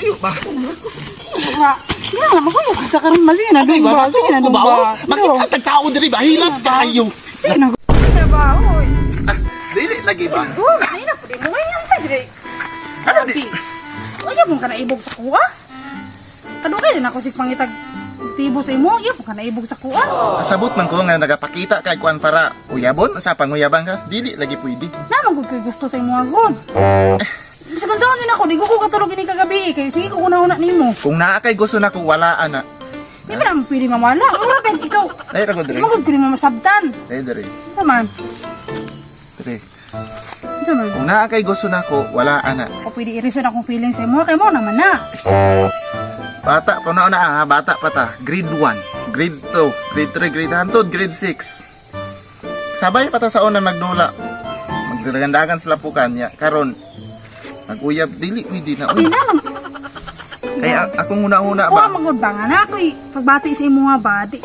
Ayo ba? Yan naman ko yung kakaroon mali na dumba. Sige na dumba. Makita tao diri ba? Hilas kayo. Sige na ba, oy. Dili lagi ba? Oh, ay na po din mo ngayon sa dire. Ano di? Oy, mo ka na ibog sa kuha. Kadugay din ako si pangitag tibo sa imo. Iyo ka na ibog sa kuha. Sabot man ko nga nagapakita kay kuan para uyabon sa panguyabang ka. Dili lagi pwede. Naman gud kay gusto sa imo agod. Sa kansaon din ako, di ko katulog ini kagabi kay sige ko una-una nimo. Kung naa kay gusto na ko wala ana. Di ba naman pwede mamala? Mura ba ikaw? Ay ra ko diri. Magod ko rin mamasabtan. Ay diri. Saman. Diri. Saman. Kung naa kay gusto na ko wala ana. O pwede i-reason akong feelings sa imo kay mo naman na. Bata pa na ha, bata pa ta. Grade 1, grade 2, grade 3, grade 1, grade 6. Sabay pa ta sa una magdula. Magdagandagan sa lapukan niya. Karon mag-uyab dili pwede na. Di na lang. Kaya akong una-una Kuha ba? magod ba nga na ako pagbati sa imo nga ba di.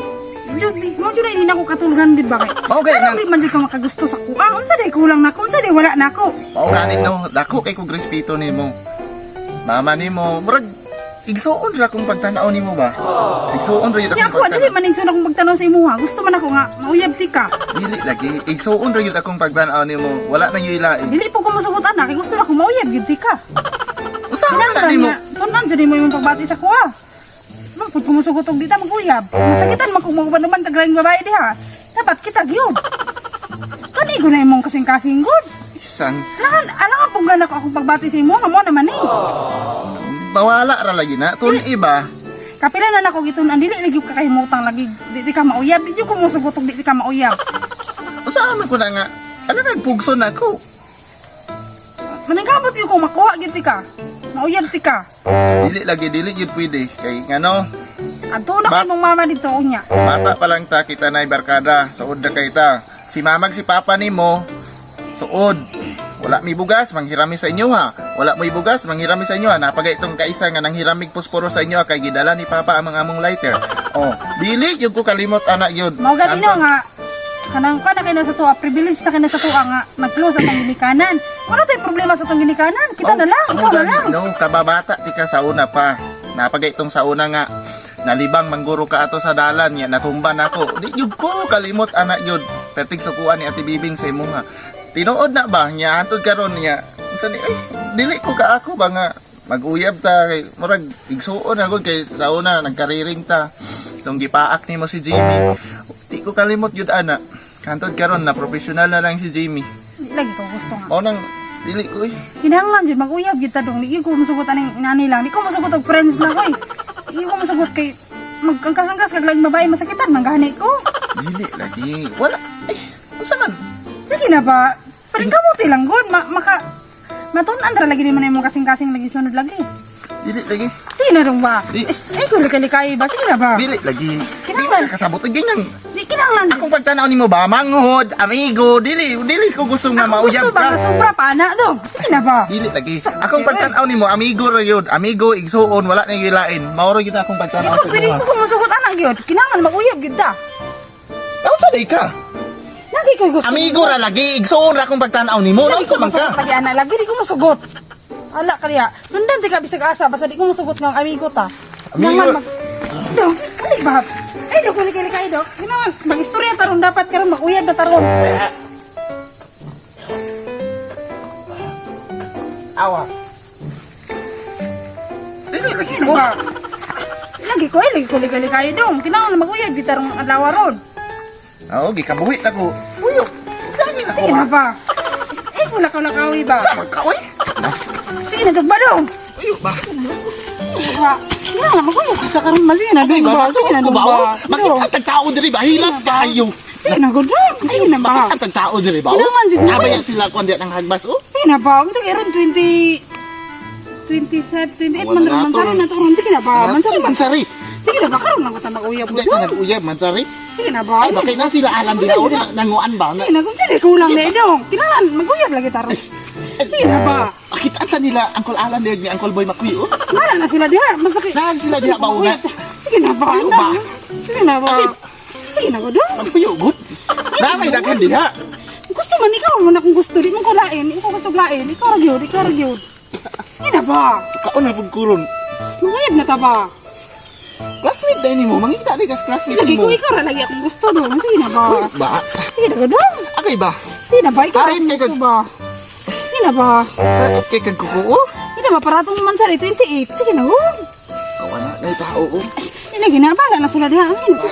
Mo jud hindi na ko katulgan di ba kay. Okay Pero nang di man jud ka makagusto sa kuha. Unsa day kulang na ko, unsa day wala na ako. mauganit no, dako kay kog respeto nimo. Mama nimo, murag igsuon ra kung pagtanaw nimo ba? Igsuon ra yun Di akong ako dili pagtanaw. man igsoon akong pagtanong sa imo ha. Gusto man ako nga mauyab ti ka. Dili lagi, igsuon ra yun akong pagtanaw nimo. Wala nang yuilain. Dili po ko masugot anak, kay gusto na ko mauyab gyud ti ka. Usaha na Kinahanglan nimo. nga, tunan jud mo imong pagbati sa kuha. Mangpud ko masugot og dita maguyab. Masakitan man kung magbanuman tagraing babae diha. Dapat kita gyud. Kani ko na imong kasing-kasing good. Isang Alangan pong ganak akong pagbati sa imo, nga mo naman eh. bawala ra lagi na. Tun iba. Kapila na nako gitunan dili lagi ka kahimutang lagi di ka mauyab, di ko musugot og di ka mauyab. Usaha man ko na nga. Ano nagpugso na ako? Maningkamot yung kung makuha gyud ti ka. Mauyab ti ka. Dili yun pwede. Kay ngano, Adto na Ba- kay mong mama dito unya. bata pa lang ta, kita na barkada. Suod na kay ta. Si mamag si papa nimo, suod. Wala mi bugas, manghirami sa inyo ha. Wala mo bugas, manghirami sa inyo ha. Napagay itong kaisa nga nang hiramig posporo sa inyo ha. Kay gidala ni papa amang among lighter. Oh, dili yun ko kalimot anak yun. Mao gani no nga kanang ka na kay na sa tuwa, privilege na kay na sa tuwa nga mag-close ang ginikanan. Wala tay problema sa tong ginikanan. Kita na lang, ikaw na lang. No, kababata ti ka sa una pa. Napagay itong sa una nga. Nalibang mangguro ka ato sa dalan niya, natumba na ako. Di yun ko kalimot anak yun. Pertig sukuan ni Ate Bibing sa imo nga. Tinuod na ba niya antod karon niya. Unsa ni ay dili ko ka ako ba nga mag-uyab ta kay murag igsuon ako kay sa una nagkariring ta. Tong gipaak nimo si Jimmy. Di ko kalimot yun ana. Antod karon na professional na lang si Jimmy. Lagi ko gusto nga. Mao nang dili ko eh. Kinahanglan jud mag-uyab gyud ta dong. Di ko masugot aning nani lang. Di ko masugot og friends na ko eh. Di ko masugot kay magkangkas-angkas kag laing babae masakitan man gani ko. Dili lagi. Wala. Ay, unsa man? Sige na ba? Paring kamuti lang gud maka matunan ra lagi ni man imong kasing-kasing lagi sunod lagi. Dili lagi. Sige na dong ba? Di- Ay ko likay ba? Sige na ba? Dili lagi. Di Kinahanglan. man kasabot og ganyan. Di kinahanglan. Akong pagtanaw nimo ba manghod, amigo, dili ko gusto nga mauyab Gusto ba ka. nga sobra pa ana dong? Sige na ba? Dili lagi. Akong pagtanaw nimo amigo ra yun. Amigo igsuon wala na gilain. Mao ra gyud akong pagtanaw Ikaw sa pwede imo. ko masugot anak gyud. Kinahanglan mag-uyab gyud ta. Unsa day ka? Lagi ko gusto. Amigo ra lagi igsuon ra akong pagtanaw nimo. Lagi ko Unsa man masugot ka? lagi anak lagi di ko masugot. Ala kaya. Sundan ti ka bisag asa basta di ko masugot ng amigo ta. Amigo. Naman mag Dong, kali ba? Ay dok kali dok. Ginawan mag-istorya taron dapat karon mag-uyab na taron. Awa. Dili lagi Ano mo. ba? Lagi ko kali dong. Kinahanglan mag-uyab gyud tarong adlaw ron. Oo, gikabuhi na ko. Uyo. Lagi na ko. Sige na ba? Eh wala ka lakawi ba? Sa man ka oy. Sige na dok ba dong? Uyo ba? Ba? Kinahanglan mag-uyab gyud ta karon mali na dong ba? Sige na dong ba? Dong. Makita tao diri ba? Hilas kayo. Sige na gud dong. Sige na ba? Makita tao diri ba? Kailangan jud na. Abay sila kon diya nang hagbas oh. Sige na ba? Ang sige ron 27, 28 man ron mansari na to ron. Sige na ba? Mansari, mansari. Sige na ba? Karon na ko ta mag-uyab mo Hindi ka dong. nag-uyab, mansari. Sige na ba? Ay, bakit na sila alam nila o nanguan ba? Sige na kung sige kulang na dong. Kinahanglan mag-uyab lagi taron. Sige na ba? Bakit anta nila Uncle Alan ni Uncle Boy Makwi oh? Wala na sila diha. Masakit. Nahan sila diha ba una? Sige na ba? Ayaw ba? Sige na ba? Sige na ko dong. Magpuyo good. Namay daghan diha. Gusto man ikaw mo na kung gusto. Di mo ko lain. Ikaw gusto lain. Ikaw ra gyud. Sige na ba? Kaon na pagkuron. Mangayab na ta ba? Classmate na mo, mangita di kas classmate Lagi mo. ko ikaw ra lagi akong gusto dong. Sige na ba? Ba? Sige na ba dong? Agay ba? Sige na ba? Ikaw Kahit akong kay gusto ba? Sige na ba? Okay kag kukuo? Sige na ba? Para itong mansari 28. Sige na ba? Awa na, na tao o. Ay, lagi na ba? Lala sila diha. Sige na ba?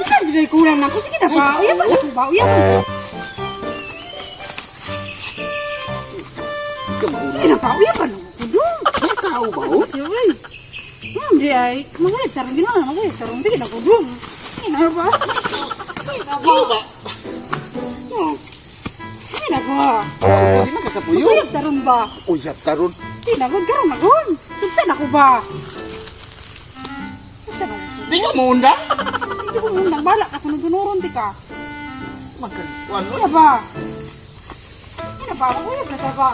Ay, hindi kulang na ako. Sige na ba? Uyapan na ko ba? Uyapan. Sige na ba? Uyapan na ko dong. May tao ba o? Sige. Hindi ay. Mangayab sarong ginawa. Mangayab sarong. Sige na ko dong. Sige na ba? Sige na ba? ba? Sige na ba? Hindi na kakapuyo. Mangayab sarong ba? Uyap taron. Sige na ba? Karoon na gon. Sugtan ako ba? Sugtan ako. Di ka mo unda? Hindi ko mundang bala ka. Sunod-sunuron di ka. Magkakuan mo. Ano ba? Ano ba? Magulog na ta ba?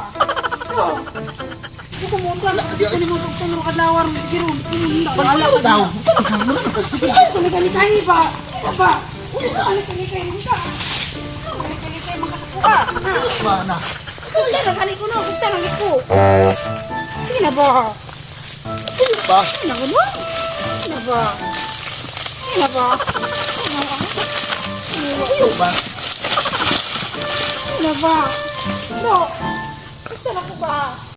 Hindi ko munda. Hindi ko munda. Kung kadlawar mo siguro. Hindi ko munda. Ano daw? Ikaw mo na magkasige. Ay, kulikali-kali ba? Ano ba? Kulikali-kali mga kulikali-kali mga kakuha. Ba na? Sugtan na kali ko no. Sugtan na ko. Sige na ba? Ba? Sige na ba? Sige na ba? Sige na ba? Uyo ba? Sige na ba? No. Sugtan ako ba?